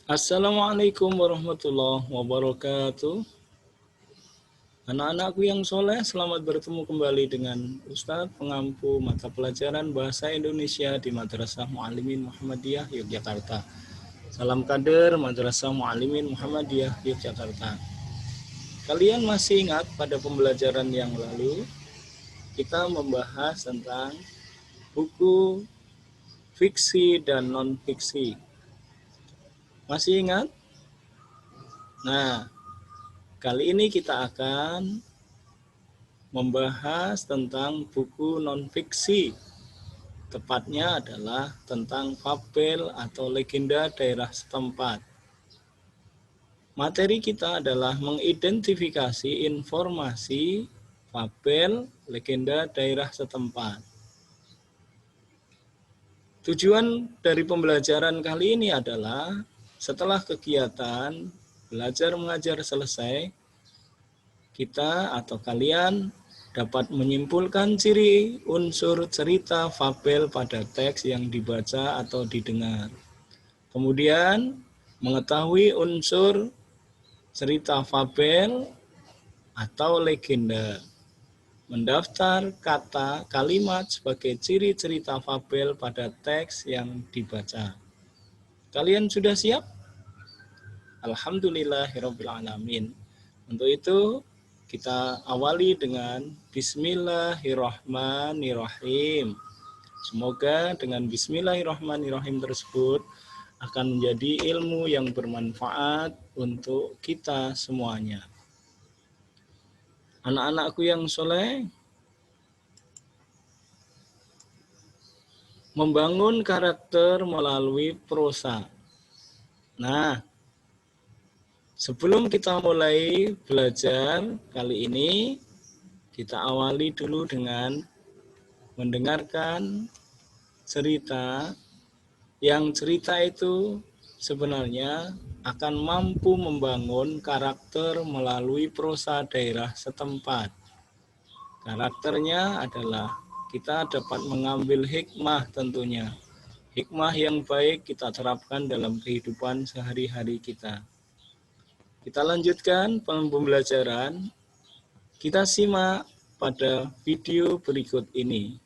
Assalamualaikum warahmatullahi wabarakatuh. Anak-anakku yang soleh, selamat bertemu kembali dengan Ustadz pengampu mata pelajaran Bahasa Indonesia di Madrasah Muallimin Muhammadiyah Yogyakarta. Salam kader Madrasah Muallimin Muhammadiyah Yogyakarta. Kalian masih ingat pada pembelajaran yang lalu kita membahas tentang buku fiksi dan non-fiksi. Masih ingat? Nah, kali ini kita akan membahas tentang buku non-fiksi. Tepatnya adalah tentang fabel atau legenda daerah setempat. Materi kita adalah mengidentifikasi informasi fabel legenda daerah setempat. Tujuan dari pembelajaran kali ini adalah setelah kegiatan belajar mengajar selesai, kita atau kalian dapat menyimpulkan ciri unsur cerita fabel pada teks yang dibaca atau didengar. Kemudian, mengetahui unsur cerita fabel atau legenda. Mendaftar kata kalimat sebagai ciri cerita fabel pada teks yang dibaca. Kalian sudah siap? Alhamdulillahirrabbilalamin. Untuk itu, kita awali dengan Bismillahirrahmanirrahim. Semoga dengan Bismillahirrahmanirrahim tersebut akan menjadi ilmu yang bermanfaat untuk kita semuanya. Anak-anakku yang soleh, membangun karakter melalui prosa. Nah, sebelum kita mulai belajar kali ini, kita awali dulu dengan mendengarkan cerita yang cerita itu sebenarnya akan mampu membangun karakter melalui prosa daerah setempat. Karakternya adalah kita dapat mengambil hikmah tentunya. Hikmah yang baik kita terapkan dalam kehidupan sehari-hari kita. Kita lanjutkan pembelajaran. Kita simak pada video berikut ini.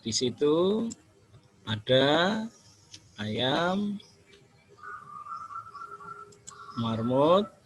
Di situ ada ayam, marmut,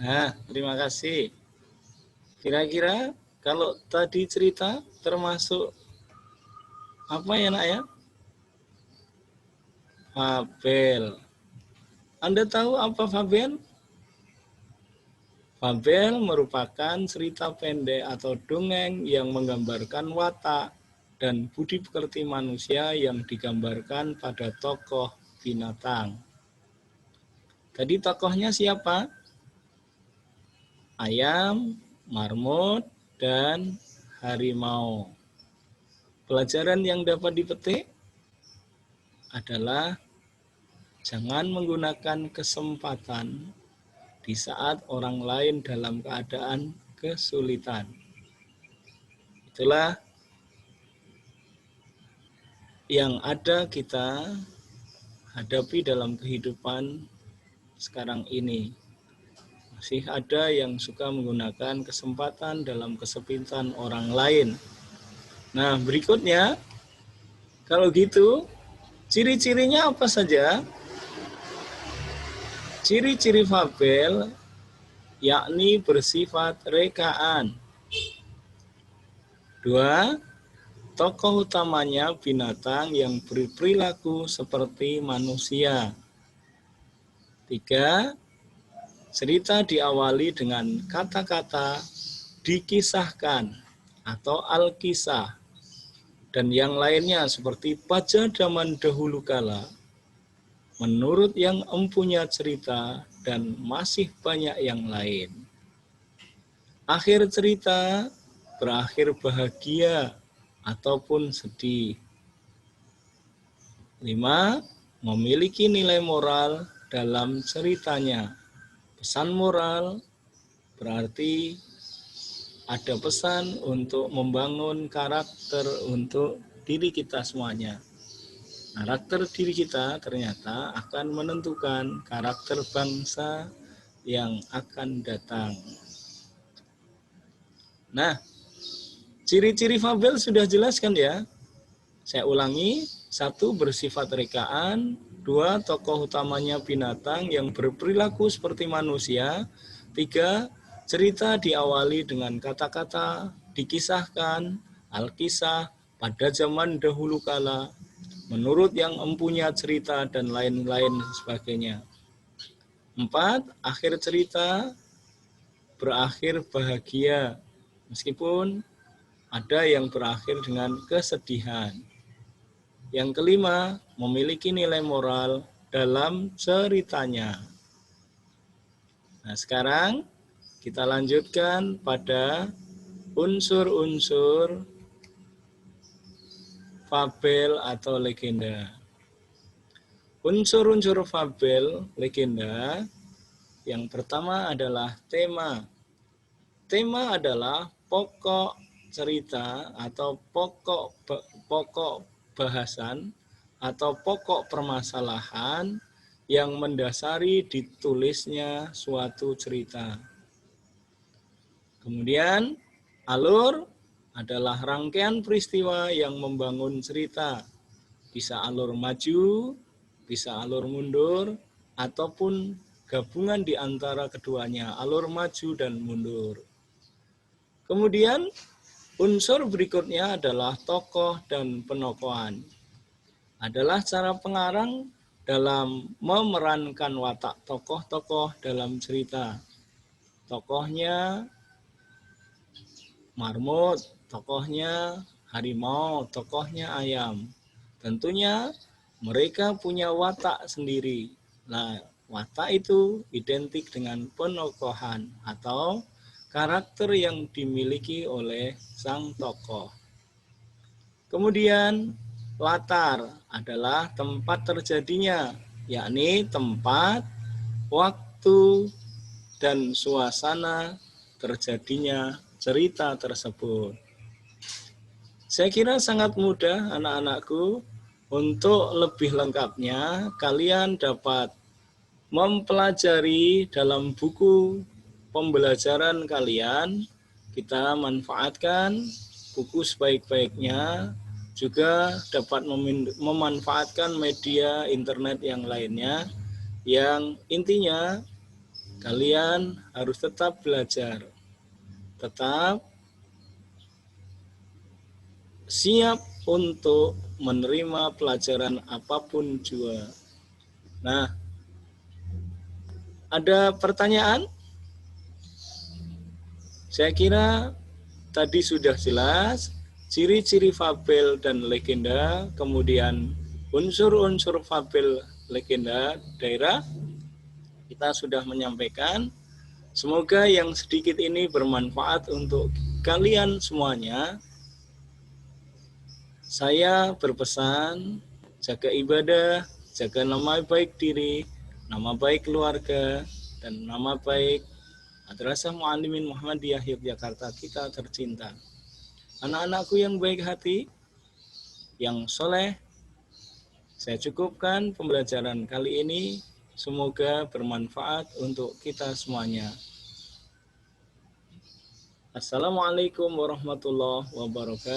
Nah, terima kasih. Kira-kira kalau tadi cerita termasuk apa ya nak ya? Fabel. Anda tahu apa fabel? Fabel merupakan cerita pendek atau dongeng yang menggambarkan watak dan budi pekerti manusia yang digambarkan pada tokoh binatang. Tadi tokohnya siapa? Ayam, marmut, dan harimau. Pelajaran yang dapat dipetik adalah jangan menggunakan kesempatan di saat orang lain dalam keadaan kesulitan. Itulah yang ada kita hadapi dalam kehidupan sekarang ini. Masih ada yang suka menggunakan kesempatan dalam kesempitan orang lain. Nah, berikutnya, kalau gitu, ciri-cirinya apa saja? Ciri-ciri fabel yakni bersifat rekaan. 2. Tokoh utamanya binatang yang berperilaku seperti manusia. 3. Cerita diawali dengan kata-kata dikisahkan atau al-kisah dan yang lainnya seperti pada zaman dahulu kala, menurut yang empunya cerita, dan masih banyak yang lain. Akhir cerita berakhir bahagia ataupun sedih. 5. Memiliki nilai moral dalam ceritanya. Pesan moral berarti ada pesan untuk membangun karakter untuk diri kita semuanya. Karakter diri kita ternyata akan menentukan karakter bangsa yang akan datang. Nah, ciri-ciri fabel sudah jelaskan ya. Saya ulangi, 1. Bersifat rekaan. 2. Tokoh utamanya binatang yang berperilaku seperti manusia. 3. Cerita diawali dengan kata-kata dikisahkan, al-kisah, pada zaman dahulu kala, menurut yang empunya cerita, dan lain-lain sebagainya. 4. Akhir cerita berakhir bahagia, meskipun ada yang berakhir dengan kesedihan. Yang kelima, memiliki nilai moral dalam ceritanya. Nah, sekarang kita lanjutkan pada unsur-unsur fabel atau legenda. Unsur-unsur fabel legenda yang pertama adalah tema. Tema adalah pokok cerita atau pokok bahasan atau pokok permasalahan yang mendasari ditulisnya suatu cerita. Kemudian alur adalah rangkaian peristiwa yang membangun cerita. Bisa alur maju, bisa alur mundur, ataupun gabungan di antara keduanya, alur maju dan mundur. Kemudian unsur berikutnya adalah tokoh dan penokohan. Adalah cara pengarang dalam memerankan watak tokoh-tokoh dalam cerita. Tokohnya marmut, tokohnya harimau, tokohnya ayam. Tentunya mereka punya watak sendiri. Nah, watak itu identik dengan penokohan atau karakter yang dimiliki oleh sang tokoh. Kemudian latar adalah tempat terjadinya, yakni tempat, waktu, dan suasana terjadinya cerita tersebut. Saya kira sangat mudah anak-anakku. Untuk lebih lengkapnya, kalian dapat mempelajari dalam buku pembelajaran kalian. Kita manfaatkan buku sebaik-baiknya, juga dapat memanfaatkan media internet yang lainnya, yang intinya kalian harus tetap belajar, tetap siap untuk menerima pelajaran apapun juga. Nah, ada pertanyaan? Saya kira tadi sudah jelas ciri-ciri fabel dan legenda, kemudian unsur-unsur fabel, legenda, daerah. Kita sudah menyampaikan. Semoga yang sedikit ini bermanfaat untuk kalian semuanya. Saya berpesan, jaga ibadah, jaga nama baik diri, nama baik keluarga, dan nama baik Madrasah Muallimin Muhammadiyah Yogyakarta kita tercinta. Anak-anakku yang baik hati, yang soleh, saya cukupkan pembelajaran kali ini. Semoga bermanfaat untuk kita semuanya. Assalamualaikum warahmatullahi wabarakatuh.